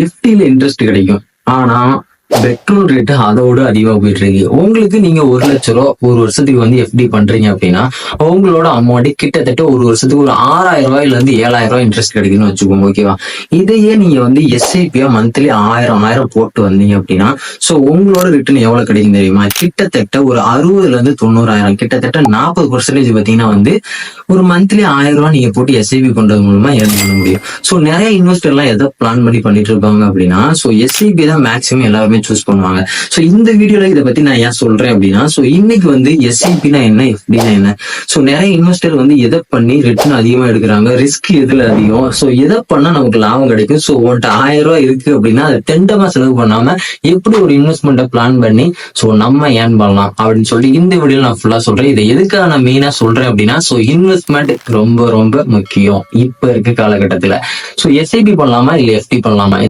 எஃப்டில interest கிடைக்கும். ஆனா petrol rate அதோட அதிகமா போயிட்டு இருக்கு. உங்களுக்கு நீங்க 1,00,000 ஒரு வருஷத்துக்கு எஃப்டி பண்றீங்க அப்படின்னா உங்களோட அமௌண்ட் கிட்டத்தட்ட ஒரு வருஷத்துக்கு ஒரு ரூ. 6,000 இருந்து ரூ. 7,000 இன்ட்ரெஸ்ட் கிடைக்குன்னு வச்சுக்கோங்க. ஓகேவா? இதையே நீங்க எஸ்ஐபியா மந்த்லி 1000 போட்டு வந்தீங்க அப்படின்னா சோ உங்களோட ரிட்டர்ன் எவ்வளவு கிடைக்கும் தெரியுமா? கிட்டத்தட்ட ஒரு 60,000 இருந்து 90,000 கிட்டத்தட்ட 40% பாத்தீங்கன்னா ஒரு மந்த்லி ரூ. 1000 நீங்க போட்டு எஸ்ஐபி பண்றது மூலமா ஏர்ன் பண்ண முடியும். சோ நிறைய இன்வெஸ்டர் எல்லாம் எதை பிளான் பண்ணி பண்ணிட்டு இருப்பாங்க அப்படின்னா சோ எஸ்ஐபி தான் மேக்ஸிமம் எல்லாருமே சூஸ் பண்ணுவாங்க. சோ இந்த வீடியோல இதை பத்தி நான் ஏன் சொல்றேன் அப்படின்னா சோ இன்னைக்கு எஸ்ஐபினா என்ன, எஃப்டினா என்ன, சோ நிறைய இன்வெஸ்டர் எதை பண்ணி ரிட்டர்ன் அதிகமா எடுக்கிறாங்க, ரிஸ்க் எதுல அதிகம், சோ எதை பண்ணா நமக்கு லாபம் கிடைக்கும், சோ உன்கிட்ட ரூ. 1000 இருக்கு அப்படின்னா அதை தெண்டமா செலவு பண்ணாம எப்படி ஒரு இன்வெஸ்ட்மெண்ட்டை பிளான் பண்ணி சோ நம்ம ஏர்ன் பண்ணலாம் அப்படின்னு சொல்லி இந்த வீடியோல நான் ஃபுல்லா சொல்றேன். இதை எதுக்காக நான் மெயினா சொல்றேன் அப்படின்னா சோ இன்வெஸ்ட்மெண்ட் ரொம்ப ரொம்ப முக்கியம் இப்ப இருக்க காலகட்டத்துல. சோ எஸ்ஐபி பண்ணலாமா இல்ல எஃப்டி பண்ணலாமா?